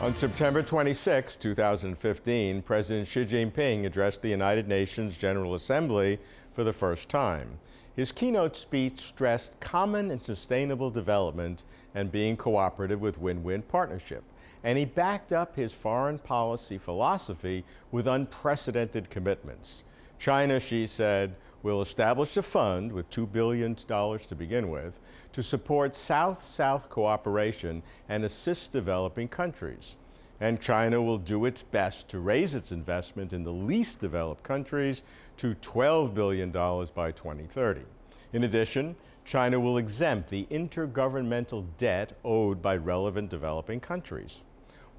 On September 26, 2015, President Xi Jinping addressed the United Nations General Assembly for the first time. His keynote speech stressed common and sustainable development and being cooperative with win-win partnership. And he backed up his foreign policy philosophy with unprecedented commitments. China, Xi said, will establish a fund with $2 billion to begin with to support South-South cooperation and assist developing countries. And China will do its best to raise its investment in the least developed countries to $12 billion by 2030. In addition, China will exempt the intergovernmental debt owed by relevant developing countries.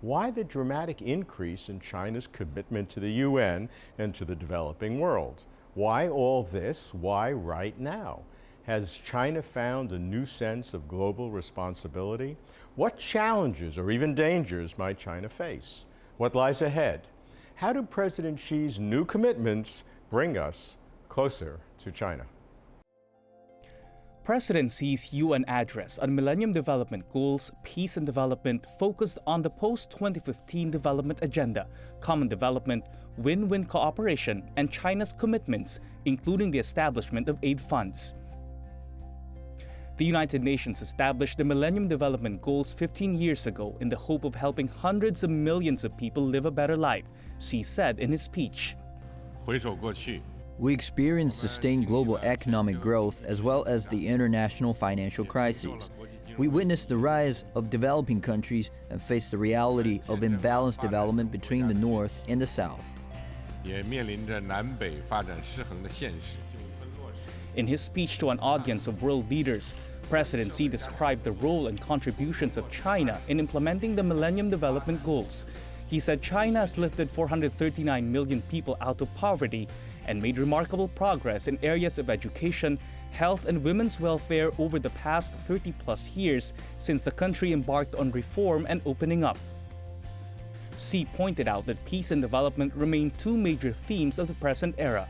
Why the dramatic increase in China's commitment to the UN and to the developing world? Why all this? Why right now? Has China found a new sense of global responsibility? What challenges or even dangers might China face? What lies ahead? How do President Xi's new commitments bring us closer to China? President Xi's UN address on Millennium Development Goals, Peace and Development focused on the post-2015 development agenda, common development, win-win cooperation, and China's commitments, including the establishment of aid funds. The United Nations established the Millennium Development Goals 15 years ago in the hope of helping hundreds of millions of people live a better life, Xi said in his speech. We experienced sustained global economic growth as well as the international financial crises. We witnessed the rise of developing countries and faced the reality of imbalanced development between the North and the South. In his speech to an audience of world leaders, President Xi described the role and contributions of China in implementing the Millennium Development Goals. He said China has lifted 439 million people out of poverty and made remarkable progress in areas of education, health, and women's welfare over the past 30-plus years since the country embarked on reform and opening up. Xi pointed out that peace and development remain two major themes of the present era.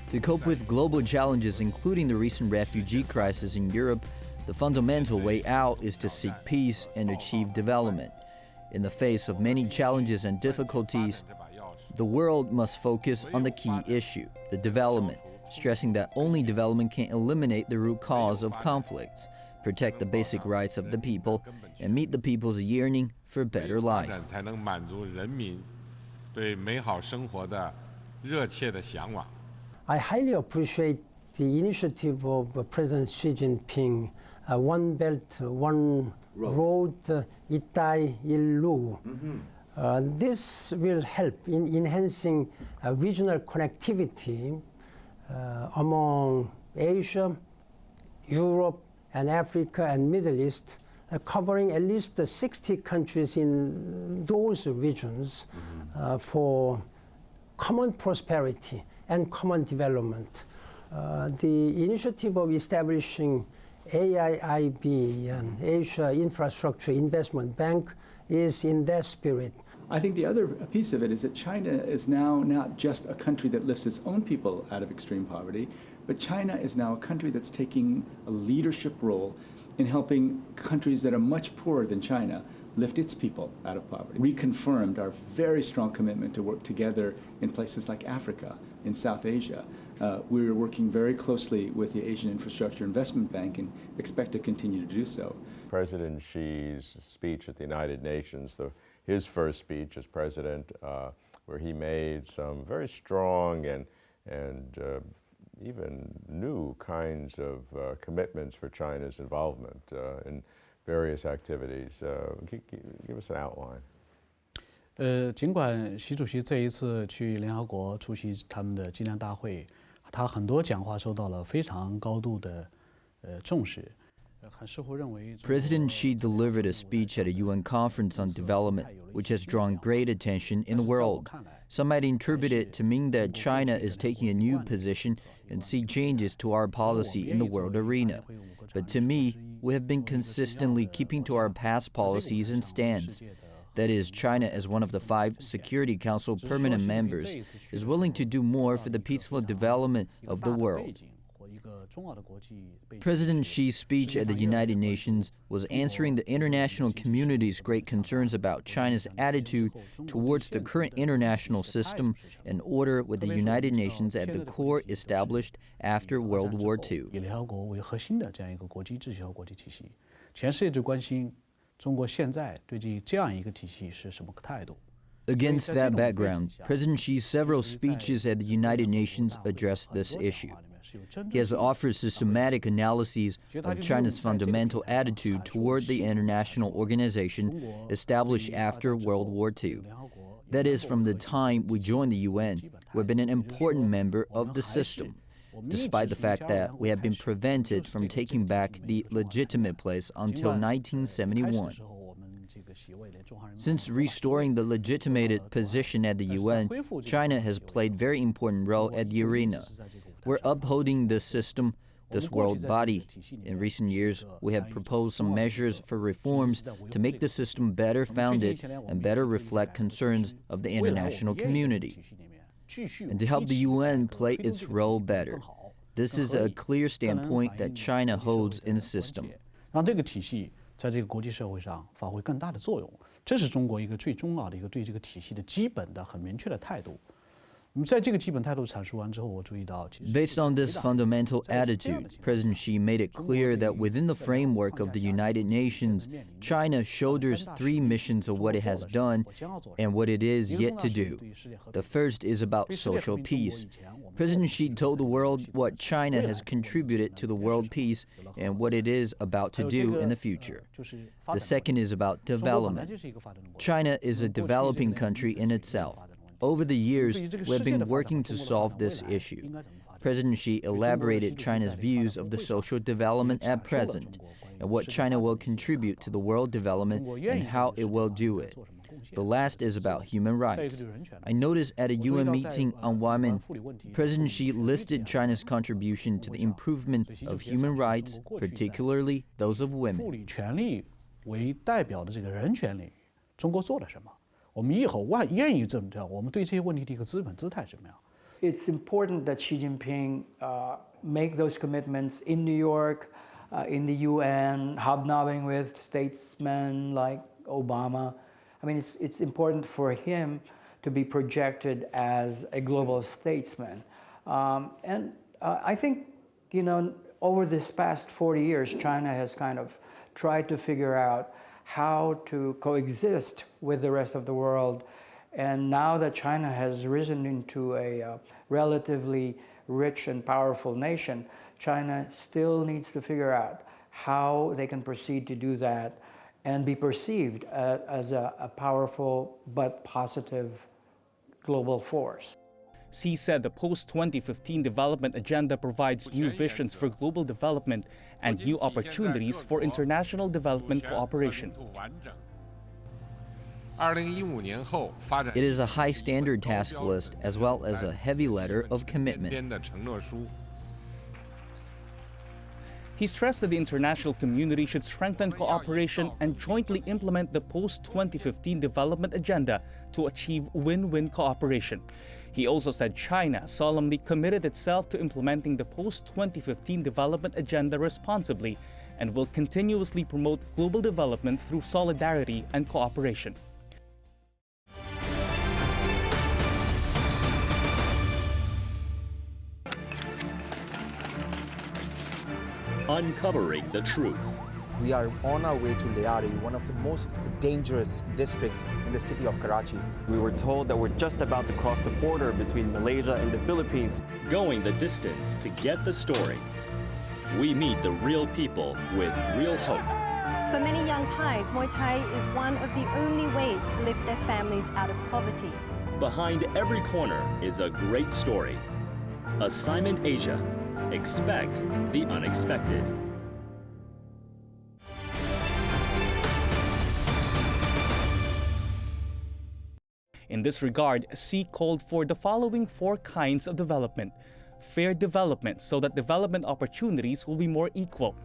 To cope with global challenges, including the recent refugee crisis in Europe, the fundamental way out is to seek peace and achieve development. In the face of many challenges and difficulties, the world must focus on the key issue, the development, stressing that only development can eliminate the root cause of conflicts, protect the basic rights of the people, and meet the people's yearning for a better life. I highly appreciate the initiative of President Xi Jinping, One Belt, One Road, Itai Illu. This will help in enhancing regional connectivity among Asia, Europe, and Africa and Middle East, covering at least 60 countries in those regions for common prosperity and common development. The initiative of establishing AIIB, and Asia Infrastructure Investment Bank, is in that spirit. I think the other piece of it is that China is now not just a country that lifts its own people out of extreme poverty, but China is now a country that's taking a leadership role in helping countries that are much poorer than China lift its people out of poverty. Reconfirmed our very strong commitment to work together in places like Africa, in South Asia. We're working very closely with the Asian Infrastructure Investment Bank and expect to continue to do so. President Xi's speech at the United Nations, his first speech as president, where he made some very strong and even new kinds of commitments for China's involvement in various activities. Give us an outline. 尽管习主席这一次去联合国出席他们的计量大会，他很多讲话受到了非常高度的重视。 President Xi delivered a speech at a UN conference on development, which has drawn great attention in the world. Some might interpret it to mean that China is taking a new position and see changes to our policy in the world arena. But to me, we have been consistently keeping to our past policies and stance. That is, China, as one of the 5 Security Council permanent members, is willing to do more for the peaceful development of the world. President Xi's speech at the United Nations was answering the international community's great concerns about China's attitude towards the current international system and order with the United Nations at the core established after World War II. 以联合国为核心的这样一个国际秩序和国际体系，全世界就关心中国现在对这样一个体系是什么态度。 Against that background, President Xi's several speeches at the United Nations addressed this issue. He has offered systematic analyses of China's fundamental attitude toward the international organization established after World War II. That is, from the time we joined the UN, we've been an important member of the system, despite the fact that we have been prevented from taking back the legitimate place until 1971. Since restoring the legitimated position at the UN, China has played a very important role at the arena. We're upholding this system, this world body. In recent years, we have proposed some measures for reforms to make the system better founded and better reflect concerns of the international community, and to help the UN play its role better. This is a clear standpoint that China holds in the system. 让这个体系在这个国际社会上发挥更大的作用，这是中国一个最重要的一个对这个体系的基本的很明确的态度。在这个基本态度阐述完之后，我注意到， Based on this fundamental attitude, President Xi made it clear that within the framework of the United Nations, China shoulders three missions of what it has done and what it is yet to do. The first is about social peace. President Xi told the world what China has contributed to the world peace and what it is about to do in the future. The second is about development. China is a developing country in itself. Over the years, we have been working to solve this issue. President Xi elaborated China's views of the social development at present, and what China will contribute to the world development and how it will do it. The last is about human rights. I noticed at a UN meeting on women, President Xi listed China's contribution to the improvement of human rights, particularly those of women. 妇女权利为代表的这个人权领域，中国做了什么？ 我们以后愿意这么着，我们对这些问题的一个资本姿态怎么样？ It's important that Xi Jinping make those commitments in New York, in the UN, hobnobbing with statesmen like Obama. I mean, it's important for him to be projected as a global statesman. And I think, you know, over this past 40 years, China has kind of tried to figure out how to coexist with the rest of the world. And now that China has risen into a relatively rich and powerful nation, China still needs to figure out how they can proceed to do that and be perceived as a powerful but positive global force. Xi said the post-2015 development agenda provides new visions for global development and new opportunities for international development cooperation. It is a high standard task list as well as a heavy letter of commitment. He stressed that the international community should strengthen cooperation and jointly implement the post-2015 development agenda to achieve win-win cooperation. He also said China solemnly committed itself to implementing the post-2015 development agenda responsibly and will continuously promote global development through solidarity and cooperation. Uncovering the truth. We are on our way to Liari, one of the most dangerous districts in the city of Karachi. We were told that we're just about to cross the border between Malaysia and the Philippines. Going the distance to get the story. We meet the real people with real hope. For many young Thais, Muay Thai is one of the only ways to lift their families out of poverty. Behind every corner is a great story. Assignment Asia. Expect the unexpected. In this regard, Xi called for the following four kinds of development. Fair development, so that development opportunities will be more equal.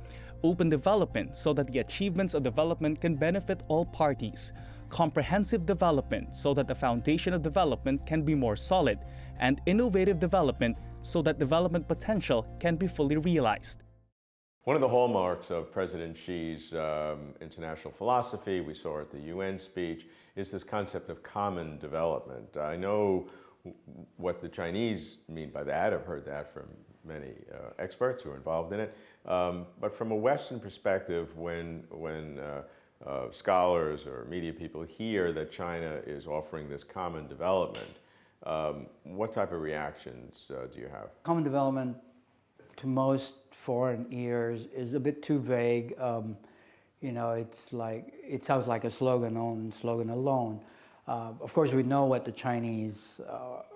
Open development, so that the achievements of development can benefit all parties. Comprehensive development, so that the foundation of development can be more solid. And innovative development, so that development potential can be fully realized. One of the hallmarks of President Xi's international philosophy, we saw at the UN speech, is this concept of common development. I know what the Chinese mean by that. I've heard that from many experts who are involved in it. But from a Western perspective, when scholars or media people hear that China is offering this common development, what type of reactions do you have? Common development, to most foreign ears, is a bit too vague. You know, it sounds like a slogan alone. Of course, we know what the Chinese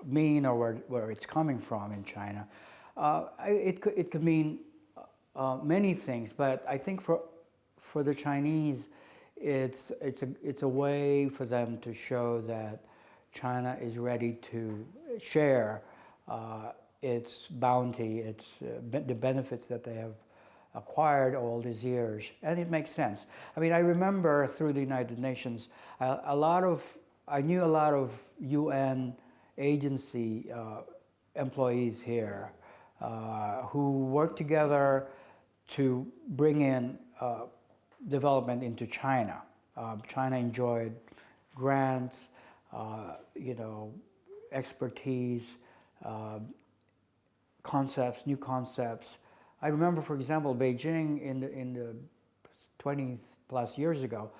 mean or where it's coming from in China. It could mean many things, but I think for the Chinese, it's a way for them to show that China is ready to share its bounty, the benefits that they have acquired all these years, and it makes sense. I mean, I remember through the United Nations, I knew a lot of UN agency employees here who worked together to bring in development into China. China enjoyed grants, you know, expertise, concepts, new concepts. I remember, for example, Beijing in the 20 plus years ago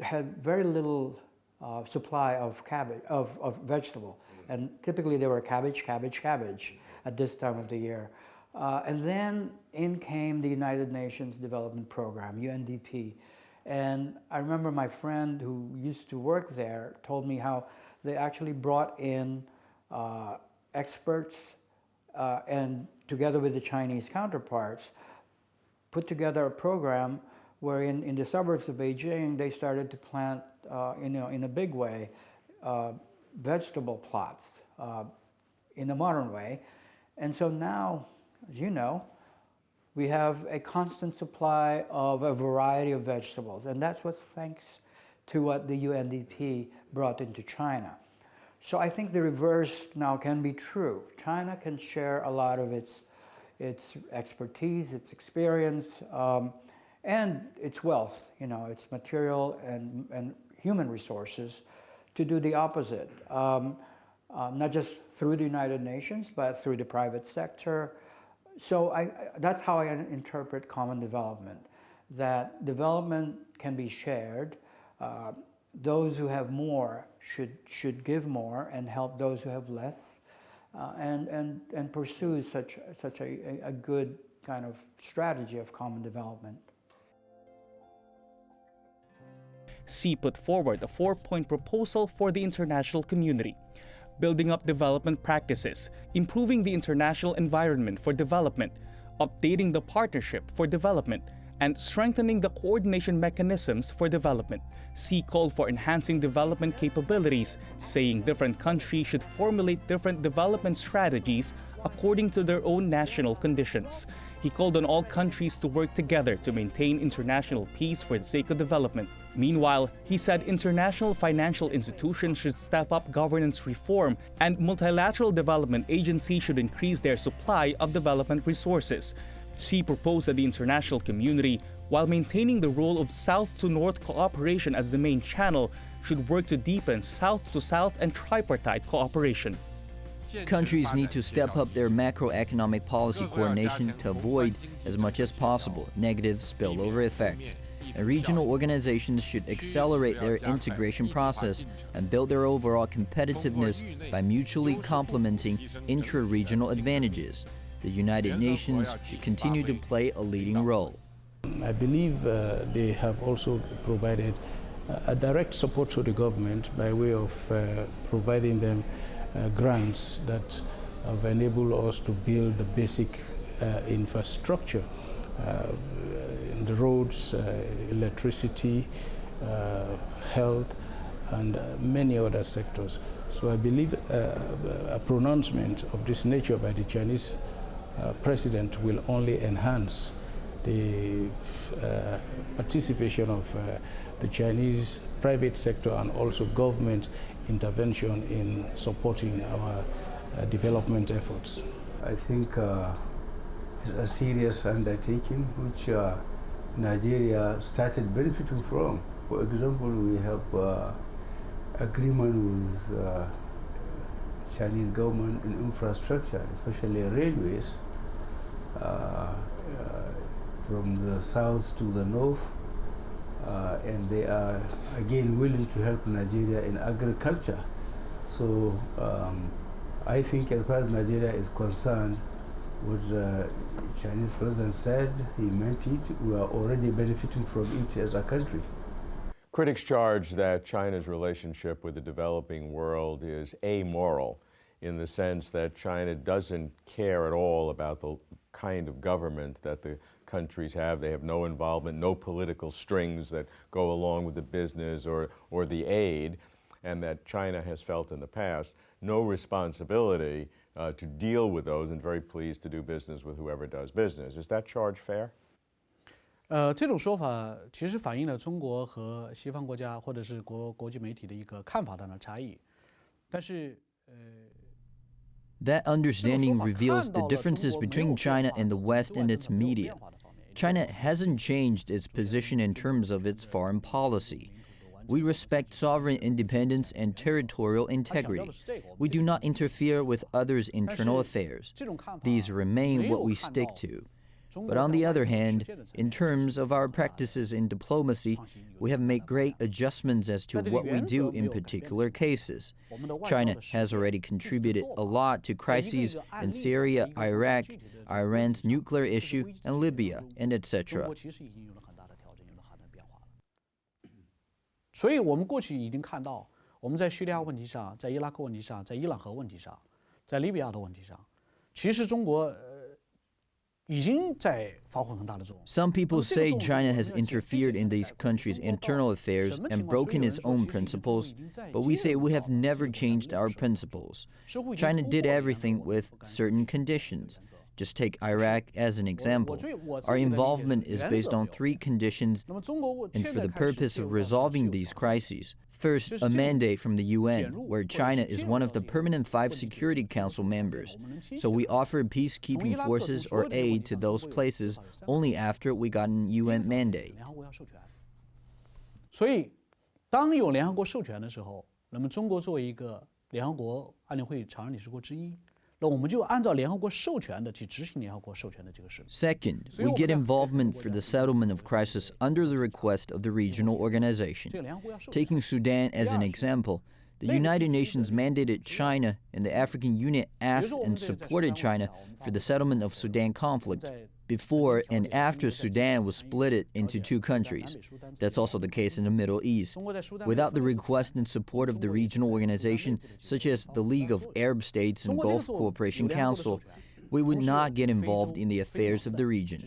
had very little supply of cabbage, of vegetable, and typically they were cabbage at this time of the year. And then in came the United Nations Development Program, UNDP. And I remember my friend who used to work there told me how they actually brought in experts and together with the Chinese counterparts, put together a program where in the suburbs of Beijing, they started to plant, in a big way, vegetable plots in a modern way. And so now, as you know, we have a constant supply of a variety of vegetables, and that's what's thanks to what the UNDP brought into China. So I think the reverse now can be true. China can share a lot of its expertise, its experience, and its wealth, you know, its material and human resources, to do the opposite. Not just through the United Nations, but through the private sector. So that's how I interpret common development, that development can be shared. Those who have more should give more and help those who have less, and pursue such a good kind of strategy of common development. Xi put forward a 4-point proposal for the international community: building up development practices, improving the international environment for development, updating the partnership for development, and strengthening the coordination mechanisms for development. Xi called for enhancing development capabilities, saying different countries should formulate different development strategies according to their own national conditions. He called on all countries to work together to maintain international peace for the sake of development. Meanwhile, he said international financial institutions should step up governance reform, and multilateral development agencies should increase their supply of development resources. Xi proposed that the international community, while maintaining the role of South-to-North cooperation as the main channel, should work to deepen South-to-South and tripartite cooperation. Countries need to step up their macroeconomic policy coordination to avoid, as much as possible, negative spillover effects. And regional organizations should accelerate their integration process and build their overall competitiveness by mutually complementing intra-regional advantages. The United Nations should continue to play a leading role. I believe they have also provided a direct support to the government by way of providing them grants that have enabled us to build the basic infrastructure, the roads, electricity, health, and many other sectors. So I believe a pronouncement of this nature by the Chinese president will only enhance the participation of the Chinese private sector and also government intervention in supporting our development efforts. I think is a serious undertaking which Nigeria started benefiting from. For example, we have agreement with Chinese government in infrastructure, especially railways, from the south to the north, and they are again willing to help Nigeria in agriculture. So I think as far as Nigeria is concerned, what the Chinese president said, he meant it. We are already benefiting from it as a country. Critics charge that China's relationship with the developing world is amoral, in the sense that China doesn't care at all about the kind of government that the countries have. They have no involvement, no political strings that go along with the business or the aid, and that China has felt in the past no responsibility to deal with those, and very pleased to do business with whoever does business. Is that charge fair? 这种说法其实反映了中国和西方国家或者是国际媒体的一个看法上的差异，但是That understanding reveals the differences between China and the West and its media. China hasn't changed its position in terms of its foreign policy. We respect sovereign independence and territorial integrity. We do not interfere with others' internal affairs. These remain what we stick to. But on the other hand, in terms of our practices in diplomacy, we have made great adjustments as to what we do in particular cases. China has already contributed a lot to crises in Syria, Iraq, Iran's nuclear issue, and Libya, and etc. 所以我们过去已经看到，我们在叙利亚问题上，在伊拉克问题上，在伊朗核问题上，在利比亚的问题上，其实中国已经在发挥很大的作用。Some people say China has interfered in these countries' internal affairs and broken its own principles, but we say we have never changed our principles. China did everything with certain conditions. Just take Iraq as an example. Our involvement is based on 3 conditions and for the purpose of resolving these crises. First, a mandate from the UN, where China is one of the permanent 5 Security Council members. So we offer peacekeeping forces or aid to those places only after we got an UN mandate. 所以，当有联合国授权的时候，那么中国作为一个联合国安理会常任理事国之一，那我们就按照联合国授权的去执行联合国授权的这个事。Second, we get involvement for the settlement of crisis under the request of the regional organization. Taking Sudan as an example, the United Nations mandated China, and the African Union asked and supported China for the settlement of Sudan conflict before and after Sudan was split into 2 countries. That's also the case in the Middle East. Without the request and support of the regional organization, such as the League of Arab States and Gulf Cooperation Council, we would not get involved in the affairs of the region.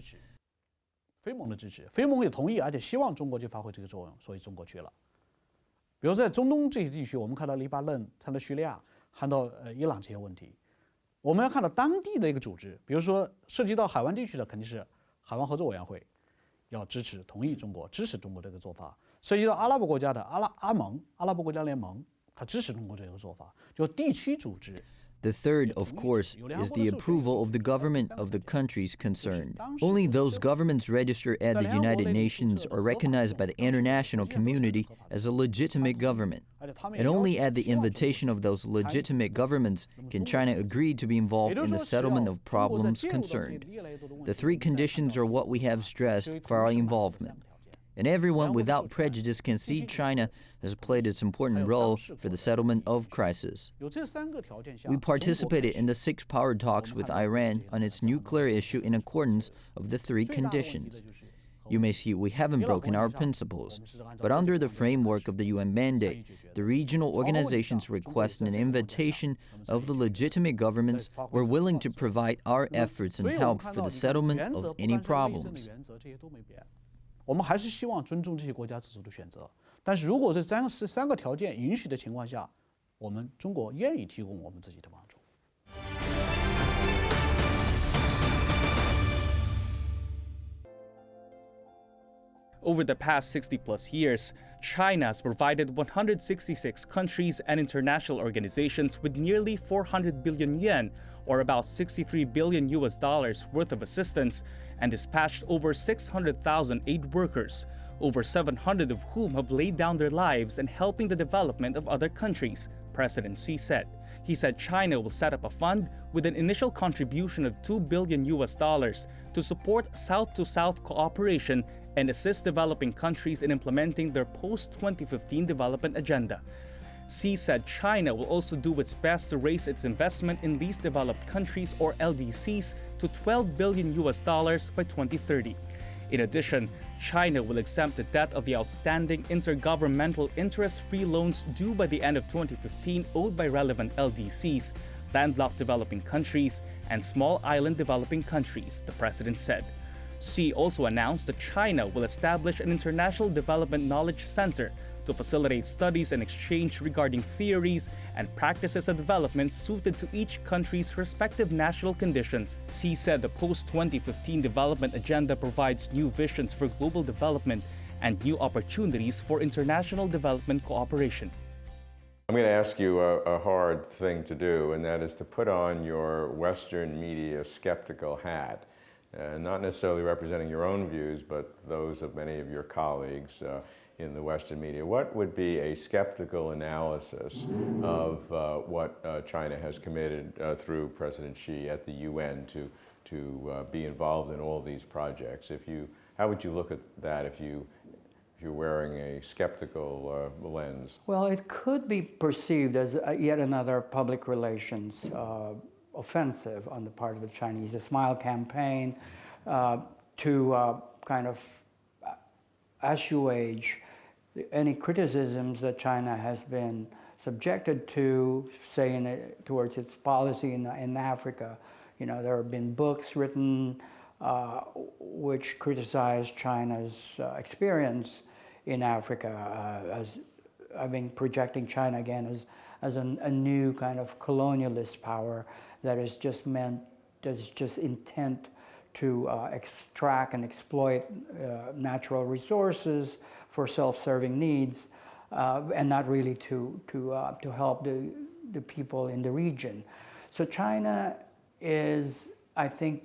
非盟的支持，非盟也同意，而且希望中国去发挥这个作用，所以中国去了。比如在中东这些地区，我们看到黎巴嫩、看到叙利亚、看到伊朗这些问题，我们要看到当地的一个组织，比如说涉及到海湾地区的，肯定是海湾合作委员会要支持、同意中国、支持中国这个做法；涉及到阿拉伯国家的阿拉伯国家联盟，它支持中国这个做法，就地区组织。The third, of course, is the approval of the government of the countries concerned. Only those governments registered at the United Nations are recognized by the international community as a legitimate government. And only at the invitation of those legitimate governments can China agree to be involved in the settlement of problems concerned. The 3 conditions are what we have stressed for our involvement. And everyone without prejudice can see China has played its important role for the settlement of crisis. We participated in the 6 power talks with Iran on its nuclear issue in accordance of the 3 conditions. You may see we haven't broken our principles, but under the framework of the UN mandate, the regional organizations request an invitation of the legitimate governments we're willing to provide our efforts and help for the settlement of any problems. 我们还是希望尊重这些国家自主的选择，但是如果这3个条件允许的情况下，我们中国愿意提供我们自己的帮助。Over the past 60-plus years, China has provided 166 countries and international organizations with nearly 400 billion yen, or about 63 billion US dollars worth of assistance, and dispatched over 600,000 aid workers, over 700 of whom have laid down their lives in helping the development of other countries, President Xi said. He said China will set up a fund with an initial contribution of 2 billion US dollars to support South-to-South cooperation and assist developing countries in implementing their post-2015 development agenda. Xi said China will also do its best to raise its investment in least developed countries, or LDCs, to 12 billion US dollars by 2030. In addition, China will exempt the debt of the outstanding intergovernmental interest-free loans due by the end of 2015 owed by relevant LDCs, landlocked developing countries, and small island developing countries, the president said. Xi also announced that China will establish an international development knowledge center to facilitate studies and exchange regarding theories and practices of development suited to each country's respective national conditions. Xi said the post-2015 development agenda provides new visions for global development and new opportunities for international development cooperation. I'm going to ask you a hard thing to do, and that is to put on your Western media skeptical hat, not necessarily representing your own views, but those of many of your colleagues in the Western media. What would be a skeptical analysis of what China has committed through President Xi at the UN to be involved in all these projects? How would you look at that if you're wearing a skeptical lens? Well, it could be perceived as yet another public relations offensive on the part of the Chinese, a smile campaign to kind of assuage any criticisms that China has been subjected to, say, towards its policy in Africa. You know, there have been books written which criticize China's experience in Africa as projecting China again as a new kind of colonialist power that is just intent to extract and exploit natural resources for self-serving needs, and not really to help the people in the region. So China I think,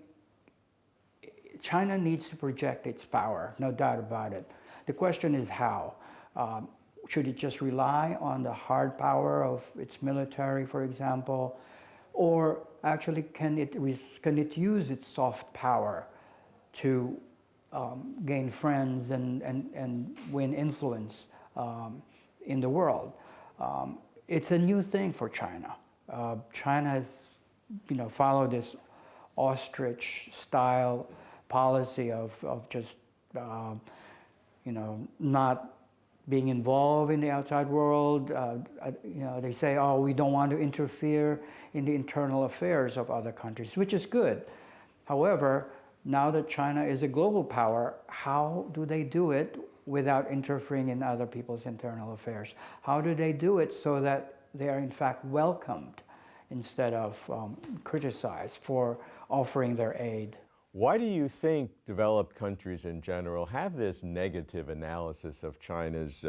China needs to project its power, no doubt about it. The question is how. Should it just rely on the hard power of its military, for example, or actually can it use its soft power to gain friends and win influence in the world? It's a new thing for China. China has, followed this ostrich-style policy of just, not being involved in the outside world. They say, oh, we don't want to interfere in the internal affairs of other countries, which is good. However, now that China is a global power, how do they do it without interfering in other people's internal affairs? How do they do it so that they are in fact welcomed instead of criticized for offering their aid? Why do you think developed countries in general have this negative analysis of China's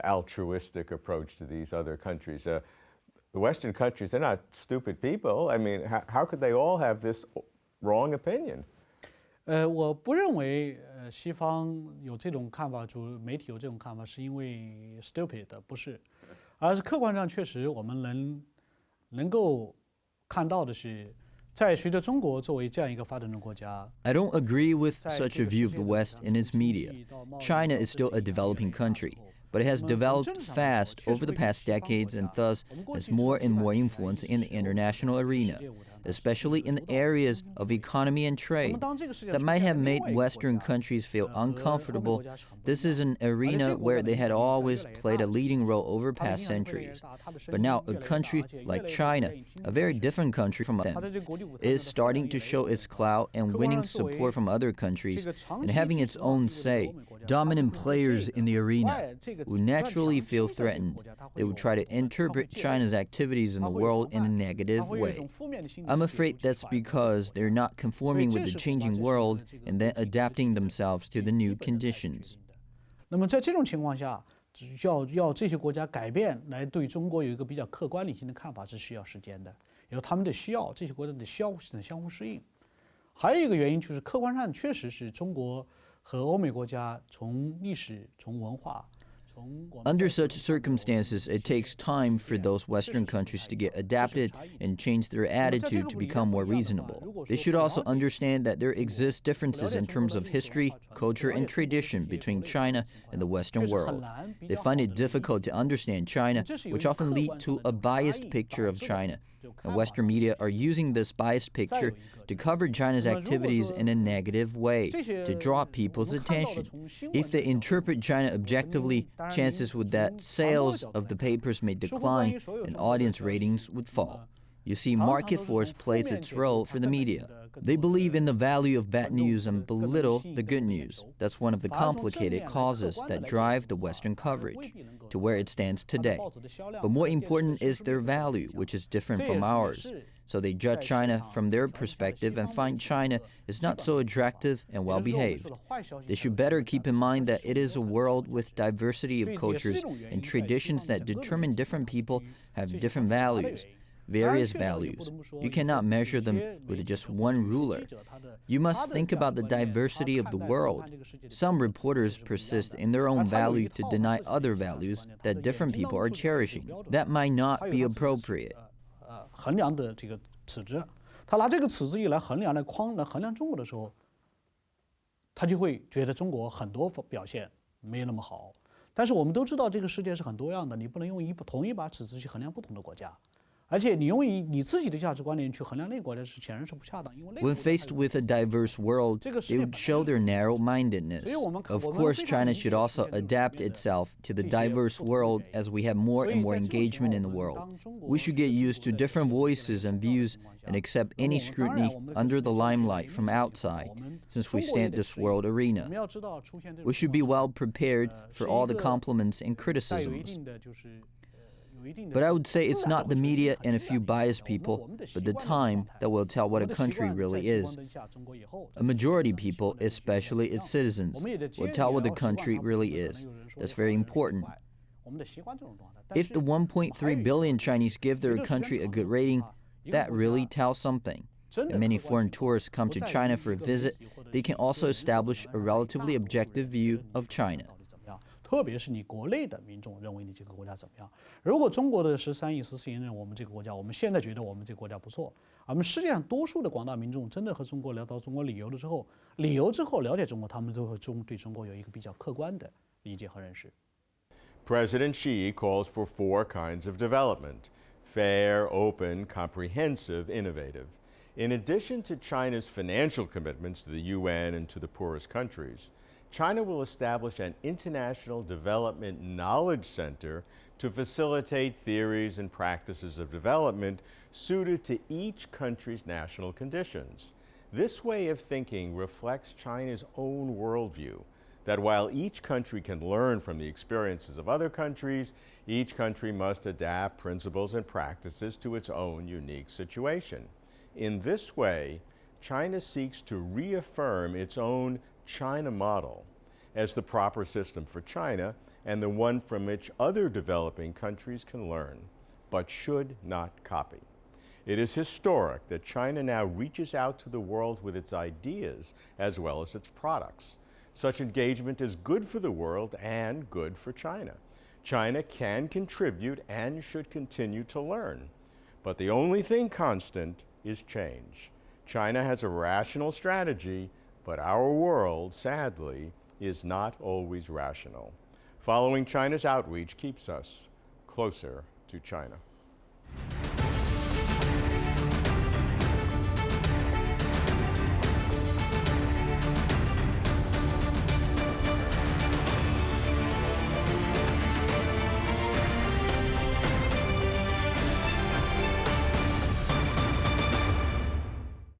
altruistic approach to these other countries? The Western countries, they're not stupid people. I mean, how could they all have this wrong opinion? 我不认为西方有这种看法，主媒体有这种看法，是因为 stupid 不是，而是客观上确实我们能够看到的是，在随着中国作为这样一个发展中国家 I don't agree with such a view of the West and its media. China is still a developing country, but it has developed fast over the past decades and thus has more and more influence in the international arena, especially in the areas of economy and trade that might have made Western countries feel uncomfortable. This is an arena where they had always played a leading role over past centuries. But now a country like China, a very different country from them, is starting to show its clout and winning support from other countries and having its own say. Dominant players in the arena would naturally feel threatened. They would try to interpret China's activities in the world in a negative way. I'm afraid that's because they're not conforming with the changing world and then adapting themselves to the new conditions. 那么在这种情况下，要这些国家改变，来对中国有一个比较客观理性的看法是需要时间的，有他们的需要，这些国家的需要能相互适应。还有一个原因就是客观上确实是中国和欧美国家从历史、从文化。Under such circumstances, it takes time for those Western countries to get adapted and change their attitude to become more reasonable. They should also understand that there exist differences in terms of history, culture, and tradition between China and the Western world. They find it difficult to understand China, which often leads to a biased picture of China. And Western media are using this biased picture to cover China's activities in a negative way, to draw people's attention. If they interpret China objectively, chances would that sales of the papers may decline and audience ratings would fall. You see, market force plays its role for the media. They believe in the value of bad news and belittle the good news. That's one of the complicated causes that drive the Western coverage to where it stands today. But more important is their value, which is different from ours. So they judge China from their perspective and find China is not so attractive and well-behaved. They should better keep in mind that it is a world with diversity of cultures and traditions that determine different people have different values. Various values. You cannot measure them with just one ruler. You must think about the diversity of the world. Some reporters persist in their own value to deny other values that different people are cherishing. That might not be appropriate. 衡量的这个尺子，他拿这个尺子一来衡量来衡量中国的时候，他就会觉得中国很多表现没有那么好。但是我们都知道这个世界是很多样的，你不能用同一把尺子去衡量不同的国家。 而且你用你自己的价值观念去衡量那个国家是显然是不恰当，因为 When faced with a diverse world, they would show their narrow-mindedness. Of course, China should also adapt itself to the diverse world as we have more and more engagement in the world. We should get used to different voices and views and accept any scrutiny under the limelight from outside, since we stand this world arena. We should be well prepared for all the compliments and criticisms. But I would say it's not the media and a few biased people, but the time that will tell what a country really is. A majority of people, especially its citizens, will tell what the country really is. That's very important. If the 1.3 billion Chinese give their country a good rating, that really tells something. And many foreign tourists come to China for a visit, they can also establish a relatively objective view of China. 特别是你国内的民众认为你这个国家怎么样？如果中国的13亿14亿人认为我们这个国家，我们现在觉得我们这个国家不错，而我们世界上多数的广大民众真的和中国聊到中国旅游之后了解中国，他们都会对中国有一个比较客观的理解和认识。President Xi calls for 4 kinds of development: fair, open, comprehensive, innovative. In addition to China's financial commitments to the UN and to the poorest countries, China will establish an international development knowledge center to facilitate theories and practices of development suited to each country's national conditions. This way of thinking reflects China's own worldview, that while each country can learn from the experiences of other countries, each country must adapt principles and practices to its own unique situation. In this way, China seeks to reaffirm its own China model as the proper system for China and the one from which other developing countries can learn, but should not copy. It is historic that China now reaches out to the world with its ideas as well as its products. Such engagement is good for the world and good for China. China can contribute and should continue to learn. But the only thing constant is change. China has a rational strategy, but our world, sadly, is not always rational. Following China's outreach keeps us closer to China.